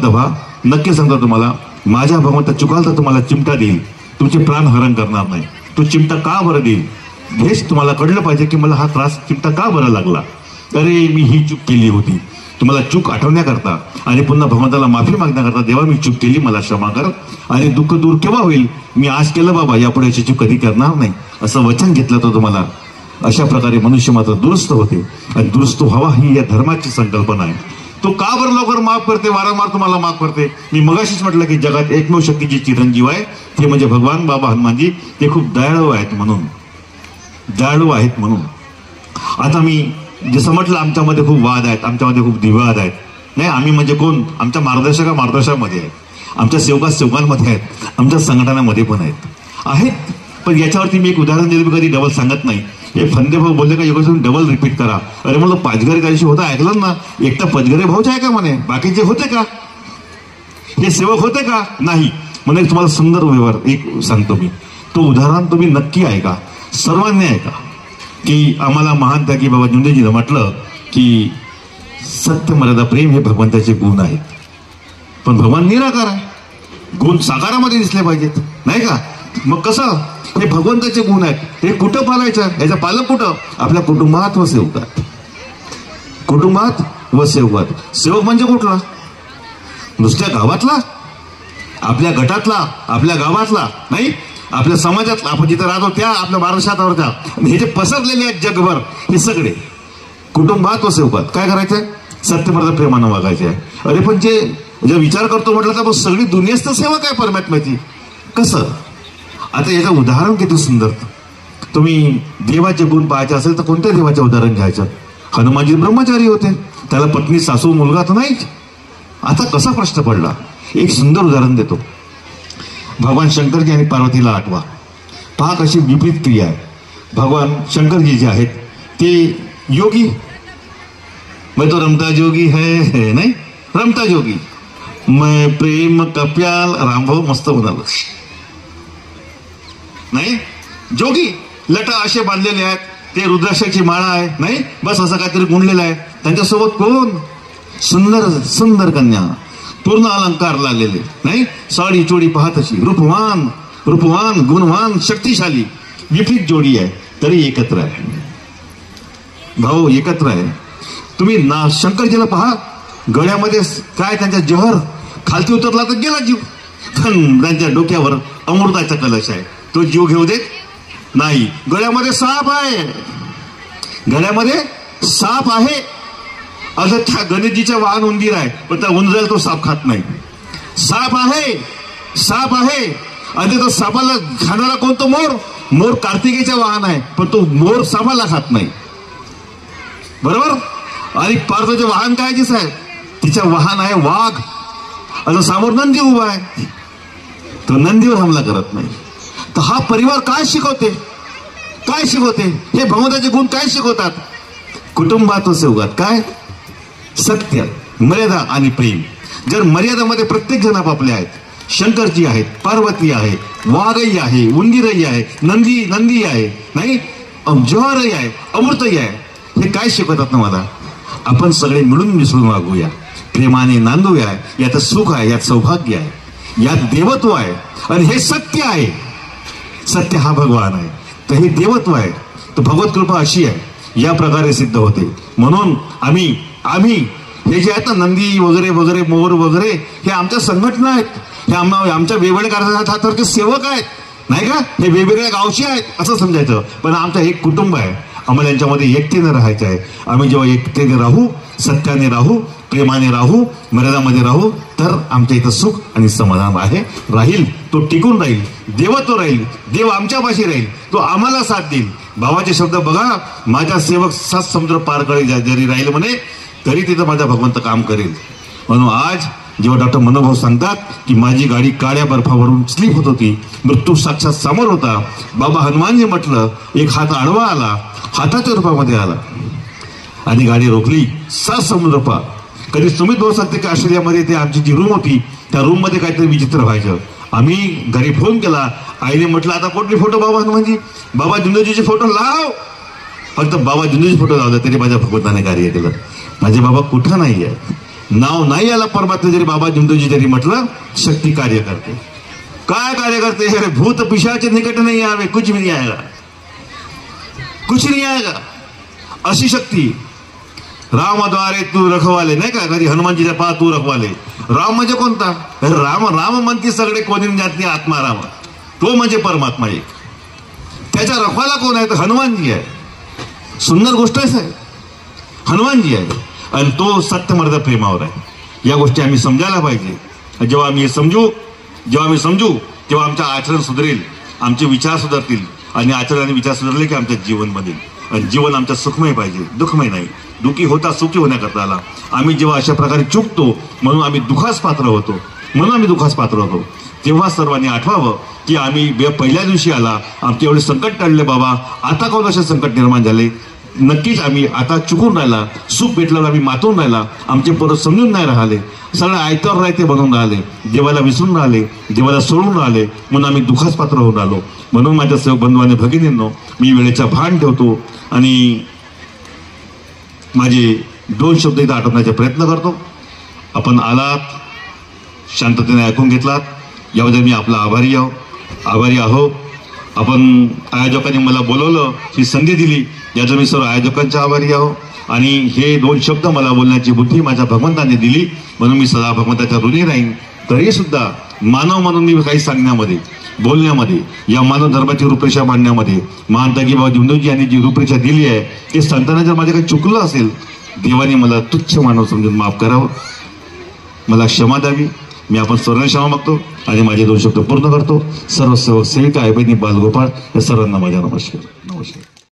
Speaker 1: व्हा. नक्की सांगतो तुम्हाला, माझ्या भगवंता चुकाल तर तुम्हाला चिमटा देईल, तुमचे प्राण हरण करणार नाही. तो चिमटा का बरं देईल हेच तुम्हाला कळलं पाहिजे की मला हा त्रास चिमटा का बरं लागला. अरे मी ही चूक केली होती. तुम्हाला चूक आठवण्याकरता आणि पुन्हा भगवंताला माफी मागण्याकरता, देवा मी चूक केली, मला क्षमा कर. आणि दुःख दूर केव्हा होईल? मी आज केलं बाबा, यापुढे याची चूक कधी करणार नाही असं वचन घेतलं तर तुम्हाला. अशा प्रकारे मनुष्य मात्र दुरुस्त होते. आणि दुरुस्त व्हावा ही या धर्माची संकल्पना आहे. तो का बरं लवकर माफ करते, वारंवार तुम्हाला माफ करते? मी मगाशीच म्हटलं की जगात एकमेव शक्तीचे चिरंजीव आहे ते म्हणजे भगवान बाबा हनुमानजी. ते खूप दयाळू आहेत म्हणून, दयाळू आहेत म्हणून. आता मी जसं म्हटलं आमच्यामध्ये खूप वाद आहेत, आमच्यामध्ये खूप विवाद आहेत. नाही, आम्ही म्हणजे कोण? आमच्या मार्गदर्शकामध्ये आहेत, आमच्या सेवकांमध्ये आहेत, आमच्या संघटनामध्ये पण आहेत. पण याच्यावरती मी एक उदाहरण दिलं, मी कधी डबल सांगत नाही. हे फंदे भाऊ बोलले का योगेश डबल रिपीट करा. अरे म्हणलं पाचघरे काहीशी होता ऐकलं ना, एकटा पाचघरे भाऊच आहे का म्हणे, बाकीचे होते का? हे सेवक होते का? नाही म्हणे. तुम्हाला सुंदर व्यवहार एक सांगतो मी, तो उदाहरण तुम्ही नक्की ऐका, सर्वांनी ऐका. की आम्हाला महान त्यागी बाबा जुंदेजीनं म्हटलं की सत्य, मर्यादा, प्रेम हे भगवंताचे गुण आहेत. पण भगवान निराकार आहे, गुण साकारामध्ये दिसले पाहिजेत, नाही का? मग कसं? हे भगवंताचे गुण आहेत, हे कुठं पालायचं? याचा पालक कुठं? आपल्या कुटुंबात व सेवकात. कुटुंबात व सेवकात. सेवक म्हणजे कुठला? नुसत्या गावातला, आपल्या गटातला, आपल्या गावातला नाही, आपल्या समाजातला, आपण जिथे राहतो त्या, आपल्या महाराष्ट्रावरच्या. हे जे पसरलेले आहेत जगभर, हे सगळे कुटुंबात व सेवकात. काय करायचंय? सत्यमर्यादा प्रेमानं वागायचे आहे. अरे पण जे विचार करतो म्हटलं तर सगळी दुनियाच तर सेवक आहे परमात्म्याची. कसं? आता याचं उदाहरण किती सुंदर. तुम्ही देवाचे गुण पाहायचे असेल तर कोणत्या देवाचे उदाहरण घ्यायचं? हनुमानजी ब्रह्मचारी होते, त्याला पत्नी, सासू, मुलगा तर नाहीच. आता कसा प्रश्न पडला? एक सुंदर उदाहरण देतो. भगवान शंकरजी आणि पार्वतीला आठवा. पहा कशी विपरीत क्रिया आहे. भगवान शंकरजी जे आहेत ते योगी, मैं तो रमता जोगी है, नाही रमता जोगी, मैं प्रेम का प्याल. रामभाऊ मस्त म्हणाल, नाही जोगी, लटा असे बांधलेले आहेत, ते रुद्राक्षाची माळा आहे, नाही बस असं काहीतरी गुंडलेलं आहे. त्यांच्यासोबत कोण? सुंदर सुंदर कन्या, पूर्ण अलंकार लागलेले, नाही साडी चोडी पाहत अशी, रूपवान रूपवान, गुणवान, शक्तिशाली. विपरीत जोडी आहे तरी एकत्र आहे. भाऊ एकत्र आहे. तुम्ही ना शंकरजीला पहा, गळ्यामध्ये काय त्यांच्या जहर, खालती उतरला तर गेला जीव. पण त्यांच्या डोक्यावर अमृताचा कलश आहे, तो जीव घेऊ देत नाही. गळ्यामध्ये साप आहे, गळ्यामध्ये साप आहे. असं त्या गणेशजीच्या वाहन उंदीर आहे, पण त्या उंदराला तो साप खात नाही. साप आहे, साप आहे. आणि तो सापाला खाणारा कोणतो? मोर. मोर कार्तिकेच्या वाहन आहे, पण तो मोर सापाला खात नाही, बरोबर? आणि पार्थचे वाहन काय दिस आहे? तिच्या वाहन आहे वाघ. आता समोर नंदी उभा आहे, तो नंदीवर हमला करत नाही. तर हा परिवार काय शिकवते? काय शिकवते? हे भगवंताचे गुण काय शिकवतात? कुटुंबात व सेवकात काय? सत्य, मर्यादा आणि प्रेम. जर मर्यादामध्ये प्रत्येक जण आपापले आहेत. शंकरजी आहेत, पार्वती आहे, वाघही आहे, उंदीरही आहे, नंदी आहे, नाही जहरही आहे, अमृतही आहे. हे काय शिकवतात ना मला? आपण सगळे मिळून मिसळून वागूया, प्रेमाने नांदूया. यात सुख आहे, यात सौभाग्य आहे, यात देवत्व आहे. आणि हे सत्य आहे. सत्य हा भगवान आहे, तर हे देवत्व आहे. तर भगवत कृपा अशी आहे, या प्रकारे सिद्ध होते. म्हणून आम्ही हे जे आहेत ना, नंदी वगैरे वगैरे, मोर वगैरे, हे आमच्या संघटना आहेत. हे आमच्या वेगवेगळ्या कार्यासारखे सेवक आहेत, नाही का? हे वेगवेगळ्या गावचे आहेत असं समजायचं. पण आमचं एक कुटुंब आहे. आम्हाला यांच्यामध्ये एकतेने राहायचं आहे. आम्ही जेव्हा एकतेने राहू, सत्याने राहू, प्रेमाने राहू, मर्यादामध्ये राहू, तर आमच्या इथं सुख आणि समाधान आहे, राहील. तो टिकून राहील, देवत्व राहील, देव आमच्यापाशी राहील, तो आम्हाला साथ देईल. बाबाचे शब्द बघा, माझा सेवक 7 समुद्र पार करेल जरी राहील म्हणे, तरी तिथं माझा भगवंत काम करेल. म्हणून आज जेव्हा डॉक्टर मनोभाऊ सांगतात की माझी गाडी काळ्या बर्फावरून स्लिप होत होती, मृत्यू साक्षात समोर होता, बाबा हनुमानजी म्हटलं, एक हात आडवा आला, हाताच्या रूपामध्ये आला आणि गाडी रोखली. 7 समुद्र पार. कधी सुमित भाऊ सांगते की ऑस्ट्रेलियामध्ये ते आमची जी रूम होती, त्या रूम मध्ये काहीतरी विचित्र व्हायचं. आम्ही घरी फोन केला, आईने म्हटलं आता कुठले फोटो बाबा हनुमानजी? बाबा जुंदेजीचे फोटो लाव. फक्त बाबा जुंदेजी फोटो लावला तरी माझ्या भगवंताने कार्य केलं. माझे बाबा कुठं नाही आहे, नाव नाही आला परमात्मा जरी बाबा जुंदेजी जरी म्हटलं, शक्ती कार्य करते. काय कार्य करते? अरे भूत पिशाचे निकट नहीं आवे, कुछ भी नहीं आएगा, कुछ नहीं आएगा. अशी शक्ती. रामद्वारे तू रखवाले, नाही का? कधी हनुमानजीच्या पा तू रखवाले. राम म्हणजे कोणता? राम म्हणते सगळे, कोणी जात आत्मा राम, तो म्हणजे परमात्मा एक. त्याच्या रखवाला कोण आहे? तर हनुमानजी आहे. सुंदर गोष्ट आहे साहेब, हनुमानजी आहे. आणि तो सत्यमर्यादा प्रेमावर आहे. या गोष्टी आम्ही समजायला पाहिजे. जेव्हा आम्ही समजू तेव्हा आमचं आचरण सुधारेल, आमचे विचार सुधारतील आणि आचरण आणि विचार सुधारले की आमचं जीवन बनेल. आणि जीवन आमचं सुखमय पाहिजे, दुःखमय नाही. दुःखी होता सुखी होण्याकरता आला. आम्ही जेव्हा अशा प्रकारे चुकतो म्हणून आम्ही दुःखास पात्र होतो, तेव्हा सर्वांनी आठवावं की आम्ही पहिल्या दिवशी आला, आमचे एवढे संकट टळले बाबा, आता कोण असे संकट निर्माण झाले. नक्कीच आम्ही आता चुकून राहिला, सुख भेटलं आम्ही मातून राहिला, आमचे परत समजून नाही राहिले, सगळं आयत्यावर राहते बनवून राहिले, देवाला विसरून राहिले, देवाला सोडून राहिले, म्हणून आम्ही दुःखास पात्र होऊन राहिलो. म्हणून माझ्या सेवक बंधू आणि भगिनींनो, मी वेळेचा भान ठेवतो आणि माझे 2 शब्द इथं आठवण्याचा प्रयत्न करतो. आपण आलात, शांततेने ऐकून घेतलात, याबद्दल मी आपला आभारी आहो. आपण आयोजकांनी मला बोलवलं, ही संधी दिली, याचं मी सर्व आयोजकांचे आभारी आहो. आणि हे 2 शब्द मला बोलण्याची बुद्धी माझ्या भगवंताने दिली, म्हणून मी सदा भगवंताच्या ऋणी राहीन. तरी सुद्धा मानव म्हणून मी काही सांगण्यामध्ये, बोलण्यामध्ये, या मानव धर्माची रूपरेषा मांडण्यामध्ये महान बाबा दिवनजी यांनी जी रूपरेषा दिली आहे, ते सांगताना जर माझे काही चुकलं असेल, देवाने मला तुच्छ मानव समजून माफ करावं, मला क्षमा द्यावी. मी आपण सर्वांना क्षमा मागतो आणि माझे 2 शब्द पूर्ण करतो. सर्व सेवक सेविका आई बहिणी बालगोपाळ या सर्वांना माझा नमस्कार.